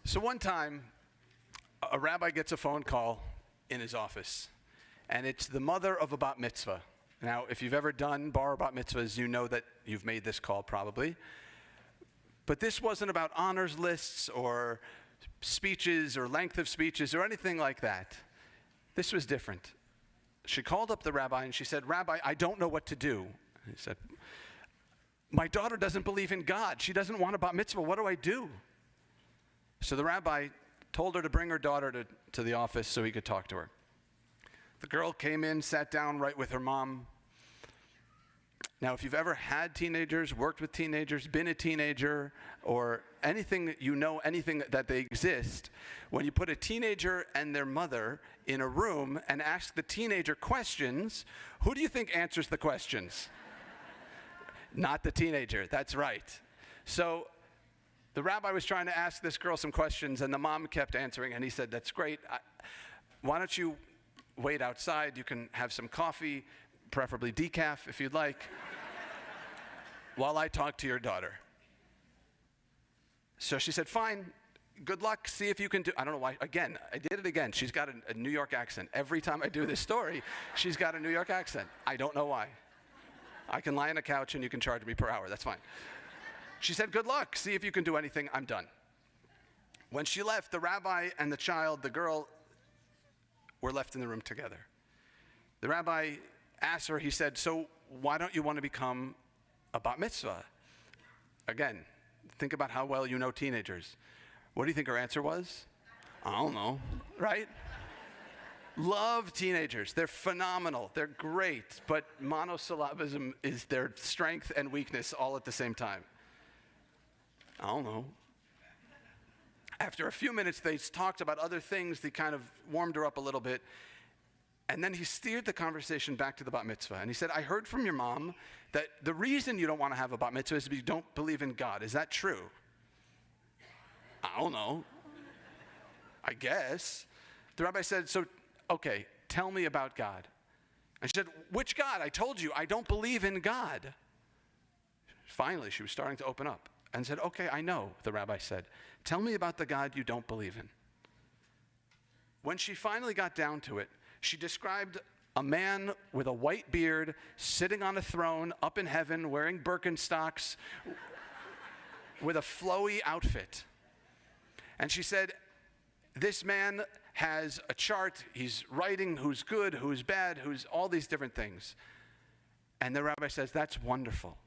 So one time, a rabbi gets a phone call in his office, and it's the mother of a bat mitzvah. Now, if you've ever done bar or bat mitzvahs, you know that you've made this call probably. But this wasn't about honors lists or speeches or length of speeches or anything like that. This was different. She called up the rabbi and she said, "Rabbi, I don't know what to do." He said, "My daughter doesn't believe in God. She doesn't want a bat mitzvah. What do I do?" So the rabbi told her to bring her daughter to the office so he could talk to her. The girl came in, sat down right with her mom. Now, if you've ever had teenagers, worked with teenagers, been a teenager, or anything, anything that they exist, when you put a teenager and their mother in a room and ask the teenager questions, who do you think answers the questions? Not the teenager, that's right. So the rabbi was trying to ask this girl some questions, and the mom kept answering, and he said, "That's great. Why don't you wait outside? You can have some coffee, preferably decaf if you'd like, while I talk to your daughter." So she said, "Fine, good luck, see if you can do." I don't know why, again, I did it again. She's got a New York accent. Every time I do this story, she's got a New York accent. I don't know why. I can lie on a couch and you can charge me per hour, that's fine. She said, "Good luck, see if you can do anything, I'm done." When she left, the rabbi and the child, the girl, were left in the room together. The rabbi asked her, he said, "So why don't you want to become a bat mitzvah?" Again, think about how well you know teenagers. What do you think her answer was? "I don't know," right? Love teenagers. They're phenomenal. They're great. But monosyllabism is their strength and weakness all at the same time. "I don't know." After a few minutes, they talked about other things. They kind of warmed her up a little bit. And then he steered the conversation back to the bat mitzvah. And he said, "I heard from your mom that the reason you don't want to have a bat mitzvah is because you don't believe in God. Is that true?" "I don't know. I guess." The rabbi said, "So, okay, tell me about God." And she said, "Which God? I told you, I don't believe in God." Finally, she was starting to open up and said, "Okay, I know," the rabbi said. "Tell me about the God you don't believe in." When she finally got down to it, she described a man with a white beard sitting on a throne up in heaven wearing Birkenstocks with a flowy outfit. And she said, this man has a chart. He's writing who's good, who's bad, who's all these different things. And the rabbi says, "That's wonderful.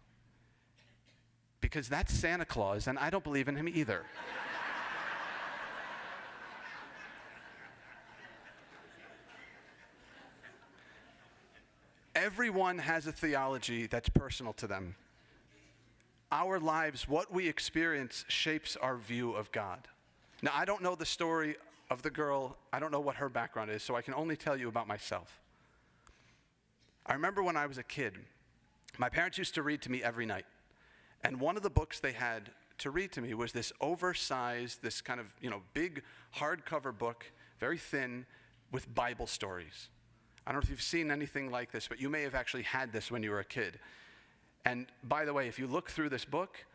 Because that's Santa Claus, and I don't believe in him either." Everyone has a theology that's personal to them. Our lives, what we experience, shapes our view of God. Now, I don't know the story of the girl. I don't know what her background is, so I can only tell you about myself. I remember when I was a kid, my parents used to read to me every night. And one of the books they had to read to me was this oversized, this kind of, big hardcover book, very thin, with Bible stories. I don't know if you've seen anything like this, but you may have actually had this when you were a kid. And by the way, if you look through this book,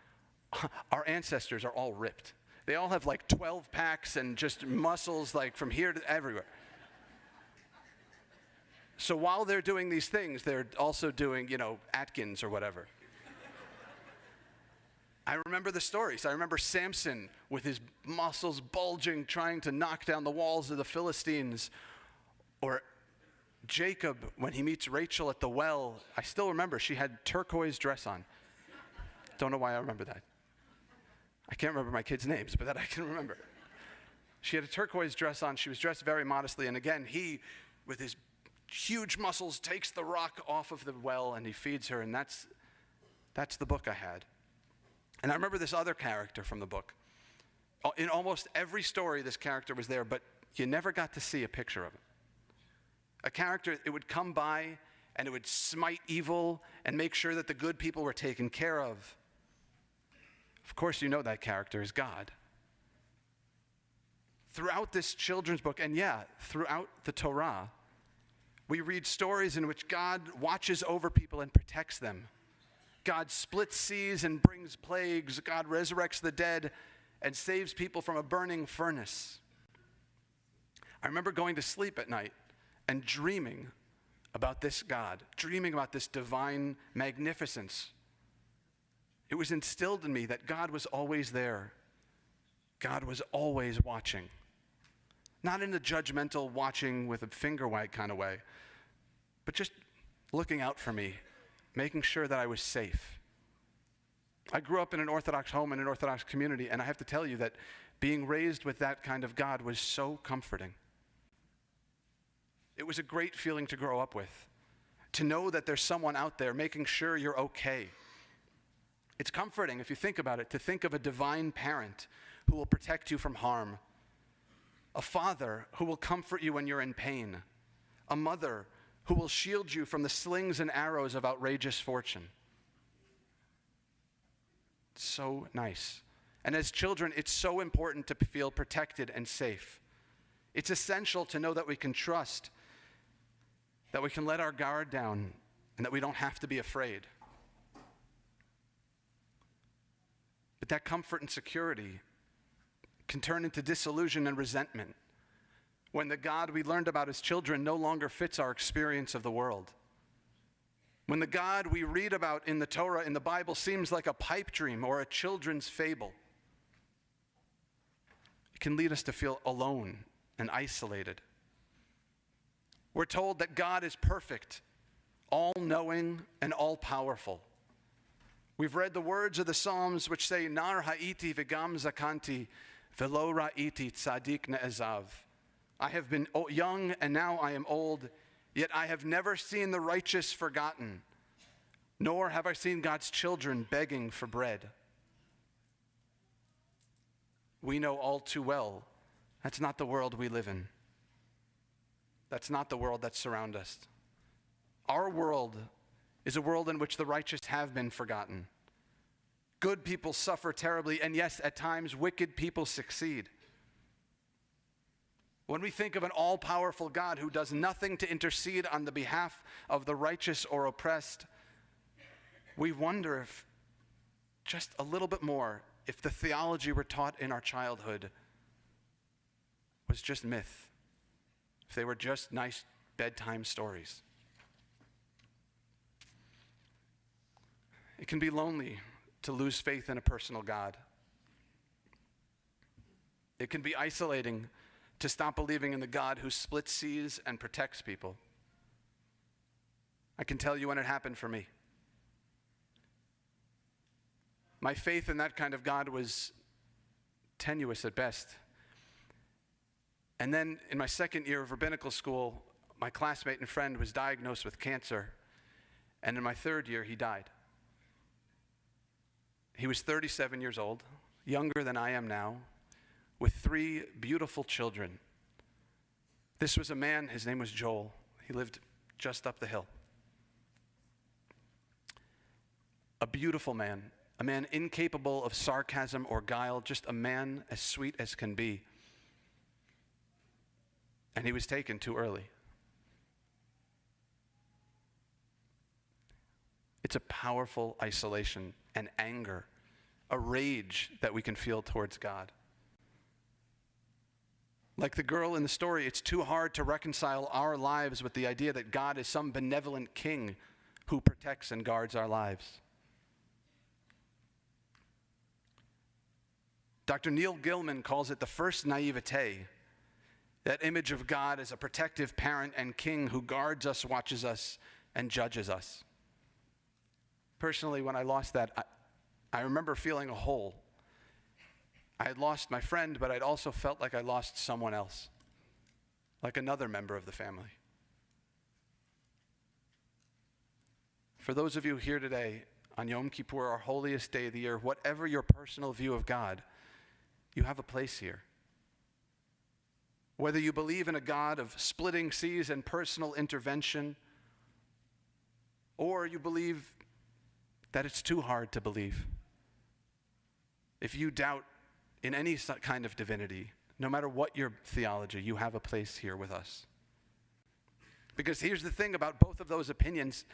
our ancestors are all ripped. They all have like 12 packs and just muscles like from here to everywhere. So while they're doing these things, they're also doing, Atkins or whatever. I remember the stories. I remember Samson with his muscles bulging, trying to knock down the walls of the Philistines. Or Jacob, when he meets Rachel at the well. I still remember she had turquoise dress on. Don't know why I remember that. I can't remember my kids' names, but that I can remember. She had a turquoise dress on. She was dressed very modestly. And again, he, with his huge muscles, takes the rock off of the well and he feeds her. And that's the book I had. And I remember this other character from the book. In almost every story, this character was there, but you never got to see a picture of him. A character, it would come by and it would smite evil and make sure that the good people were taken care of. Of course, you know that character is God. Throughout this children's book, and throughout the Torah, we read stories in which God watches over people and protects them. God splits seas and brings plagues. God resurrects the dead and saves people from a burning furnace. I remember going to sleep at night and dreaming about this God, dreaming about this divine magnificence. It was instilled in me that God was always there. God was always watching. Not in a judgmental, watching with a finger wag kind of way, but just looking out for me, making sure that I was safe. I grew up in an Orthodox home, in an Orthodox community, and I have to tell you that being raised with that kind of God was so comforting. It was a great feeling to grow up with, to know that there's someone out there making sure you're okay. It's comforting, if you think about it, to think of a divine parent who will protect you from harm, a father who will comfort you when you're in pain, a mother who will shield you from the slings and arrows of outrageous fortune. It's so nice. And as children, it's so important to feel protected and safe. It's essential to know that we can trust, that we can let our guard down, and that we don't have to be afraid. But that comfort and security can turn into disillusion and resentment when the God we learned about as children no longer fits our experience of the world. When the God we read about in the Torah, in the Bible, seems like a pipe dream or a children's fable. It can lead us to feel alone and isolated. We're told that God is perfect, all-knowing, and all-powerful. We've read the words of the Psalms which say, Nar ha'iti v'gam zakanti, v'lo ra'iti tzadik ne'ezav. I have been young and now I am old, yet I have never seen the righteous forgotten, nor have I seen God's children begging for bread. We know all too well that's not the world we live in. That's not the world that surrounds us. Our world is a world in which the righteous have been forgotten. Good people suffer terribly, and yes, at times, wicked people succeed. When we think of an all-powerful God who does nothing to intercede on the behalf of the righteous or oppressed, we wonder if, just a little bit more, if the theology we're taught in our childhood was just myth, if they were just nice bedtime stories. It can be lonely to lose faith in a personal God. It can be isolating to stop believing in the God who splits seas and protects people. I can tell you when it happened for me. My faith in that kind of God was tenuous at best. And then in my second year of rabbinical school, my classmate and friend was diagnosed with cancer. And in my third year, he died. He was 37 years old, younger than I am now, with 3 beautiful children. This was a man, his name was Joel. He lived just up the hill. A beautiful man, a man incapable of sarcasm or guile, just a man as sweet as can be. And he was taken too early. It's a powerful isolation and anger, a rage that we can feel towards God. Like the girl in the story, it's too hard to reconcile our lives with the idea that God is some benevolent king who protects and guards our lives. Dr. Neil Gilman calls it the first naivete, that image of God as a protective parent and king who guards us, watches us, and judges us. Personally, when I lost that, I remember feeling a hole. I had lost my friend, but I'd also felt like I lost someone else, like another member of the family. For those of you here today on Yom Kippur, our holiest day of the year, whatever your personal view of God, you have a place here. Whether you believe in a God of splitting seas and personal intervention, or you believe that it's too hard to believe. If you doubt in any kind of divinity, no matter what your theology, you have a place here with us. Because here's the thing about both of those opinions,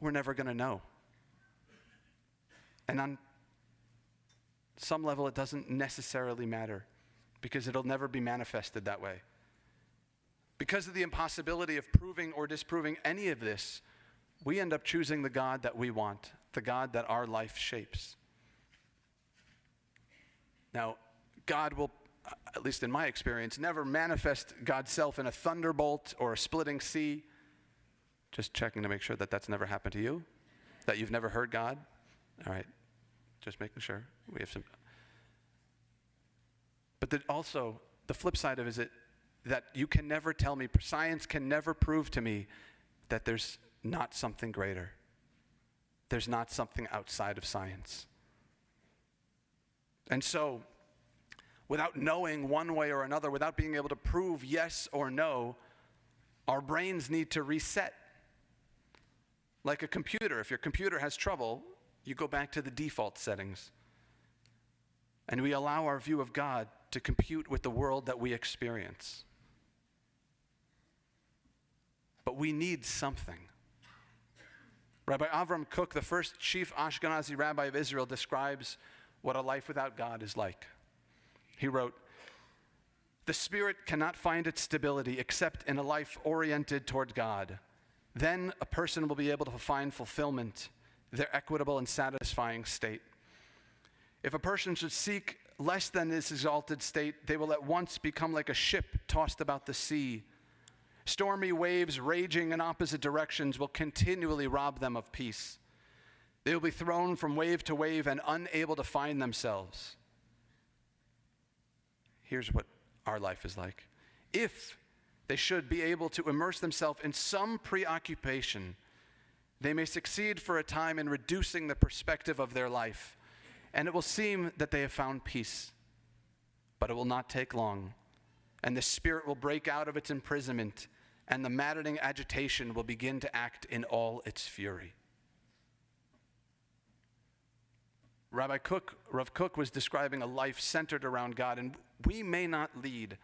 we're never going to know. And on some level it doesn't necessarily matter because it'll never be manifested that way. Because of the impossibility of proving or disproving any of this, we end up choosing the God that we want, the God that our life shapes. Now, God will, at least in my experience, never manifest God's self in a thunderbolt or a splitting sea. Just checking to make sure that that's never happened to you, that you've never heard God. All right, just making sure. We have some. But also, the flip side of it is that you can never tell me, science can never prove to me that there's not something greater. There's not something outside of science. And so, without knowing one way or another, without being able to prove yes or no, our brains need to reset. Like a computer, if your computer has trouble, you go back to the default settings. And we allow our view of God to compute with the world that we experience. But we need something. Rabbi Avram Kook, the first chief Ashkenazi rabbi of Israel, describes what a life without God is like. He wrote, "The spirit cannot find its stability except in a life oriented toward God. Then a person will be able to find fulfillment, their equitable and satisfying state. If a person should seek less than this exalted state, they will at once become like a ship tossed about the sea. Stormy waves raging in opposite directions will continually rob them of peace. They will be thrown from wave to wave and unable to find themselves." Here's what our life is like. If they should be able to immerse themselves in some preoccupation, they may succeed for a time in reducing the perspective of their life, and it will seem that they have found peace. But it will not take long, and the spirit will break out of its imprisonment, and the maddening agitation will begin to act in all its fury. Rav Kook was describing a life centered around God, and we may not lead,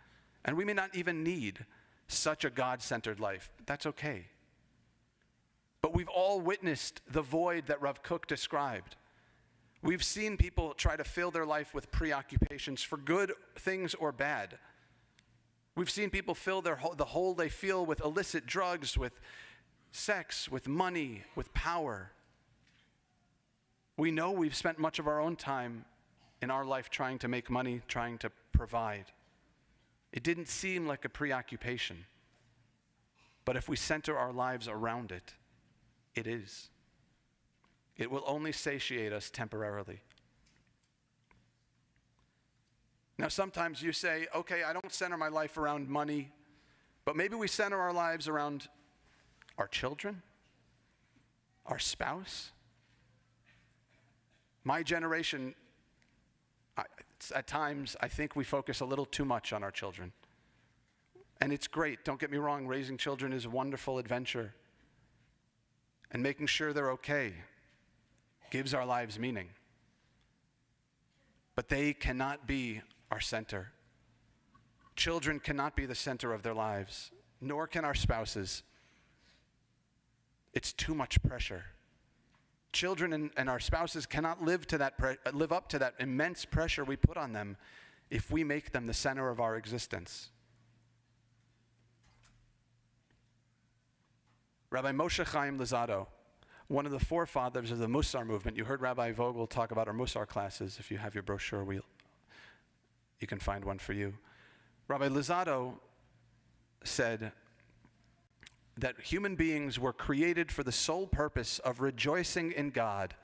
and we may not even need such a God-centered life. That's okay. But we've all witnessed the void that Rav Kook described. We've seen people try to fill their life with preoccupations for good things or bad. We've seen people fill the hole they feel with illicit drugs, with sex, with money, with power. We know we've spent much of our own time in our life trying to make money, trying to provide. It didn't seem like a preoccupation. But if we center our lives around it, it is. It will only satiate us temporarily. Now, sometimes you say, okay, I don't center my life around money, but maybe we center our lives around our children, our spouse. My generation, at times, I think we focus a little too much on our children. And it's great, don't get me wrong, raising children is a wonderful adventure. And making sure they're okay gives our lives meaning. But they cannot be our center. Children cannot be the center of their lives, nor can our spouses. It's too much pressure. Children and our spouses cannot live up to that immense pressure we put on them if we make them the center of our existence. Rabbi Moshe Chaim Luzzatto, one of the forefathers of the Musar movement. You heard Rabbi Vogel talk about our Musar classes. If you have your brochure, you can find one for you. Rabbi Luzzatto said that human beings were created for the sole purpose of rejoicing in God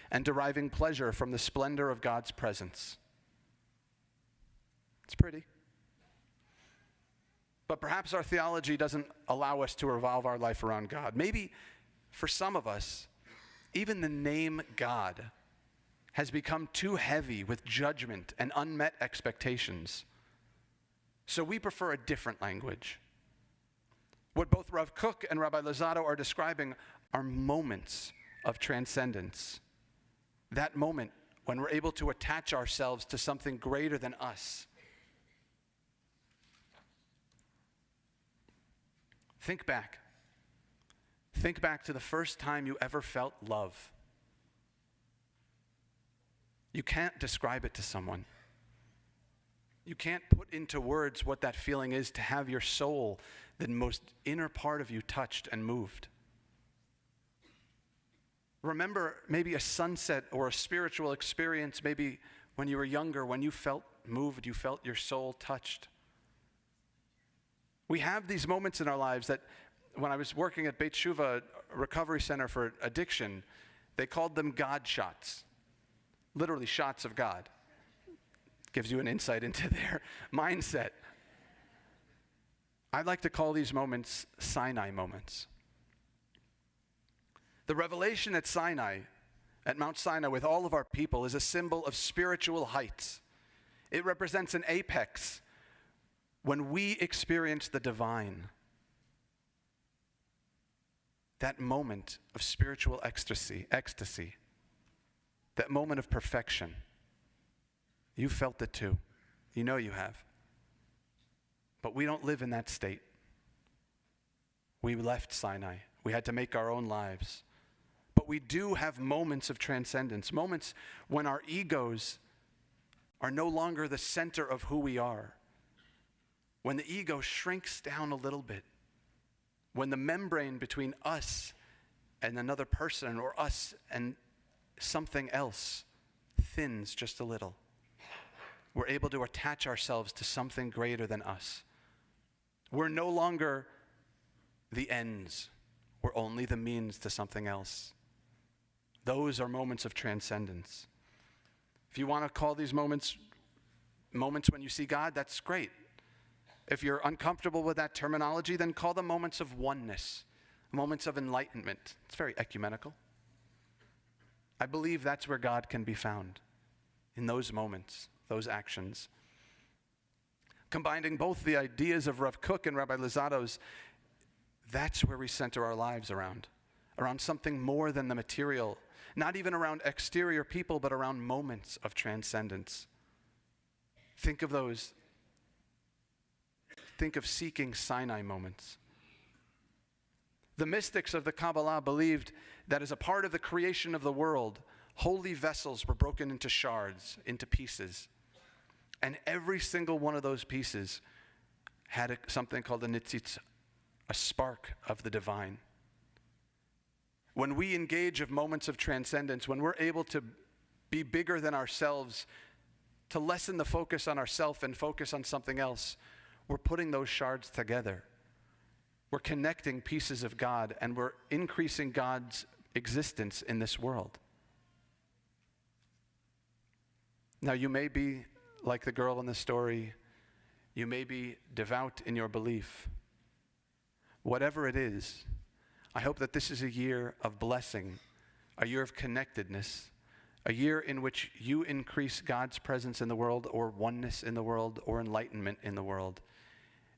and deriving pleasure from the splendor of God's presence. It's pretty. But perhaps our theology doesn't allow us to revolve our life around God. Maybe for some of us, even the name God has become too heavy with judgment and unmet expectations. So we prefer a different language. What both Rav Kook and Rabbi Luzzatto are describing are moments of transcendence. That moment when we're able to attach ourselves to something greater than us. Think back. Think back to the first time you ever felt love. You can't describe it to someone. You can't put into words what that feeling is to have your soul, the most inner part of you, touched and moved. Remember maybe a sunset or a spiritual experience, maybe when you were younger, when you felt moved, you felt your soul touched. We have these moments in our lives that, when I was working at Beit Shuvah, a recovery center for addiction, they called them God shots. Literally shots of God. Gives you an insight into their mindset. I'd like to call these moments Sinai moments. The revelation at Sinai, at Mount Sinai with all of our people, is a symbol of spiritual heights. It represents an apex when we experience the divine. That moment of spiritual ecstasy, that moment of perfection. You felt it too. You know you have. But we don't live in that state. We left Sinai. We had to make our own lives. But we do have moments of transcendence, moments when our egos are no longer the center of who we are. When the ego shrinks down a little bit. When the membrane between us and another person, or us and something else, thins just a little. We're able to attach ourselves to something greater than us. We're no longer the ends. We're only the means to something else. Those are moments of transcendence. If you want to call these moments when you see God, that's great. If you're uncomfortable with that terminology, then call them moments of oneness, moments of enlightenment. It's very ecumenical. I believe that's where God can be found, in those moments, those actions. Combining both the ideas of Rav Kook and Rabbi Luzzato's, that's where we center our lives around something more than the material, not even around exterior people, but around moments of transcendence. Think of those. Think of seeking Sinai moments. The mystics of the Kabbalah believed that as a part of the creation of the world, holy vessels were broken into shards, into pieces. And every single one of those pieces had something called a nitzitz, a spark of the divine. When we engage in moments of transcendence, when we're able to be bigger than ourselves, to lessen the focus on ourselves and focus on something else, we're putting those shards together. We're connecting pieces of God, and we're increasing God's existence in this world. Now, you may be like the girl in the story. You may be devout in your belief. Whatever it is, I hope that this is a year of blessing, a year of connectedness, a year in which you increase God's presence in the world, or oneness in the world, or enlightenment in the world,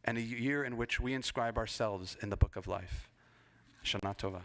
and a year in which we inscribe ourselves in the book of life. Shana Tova.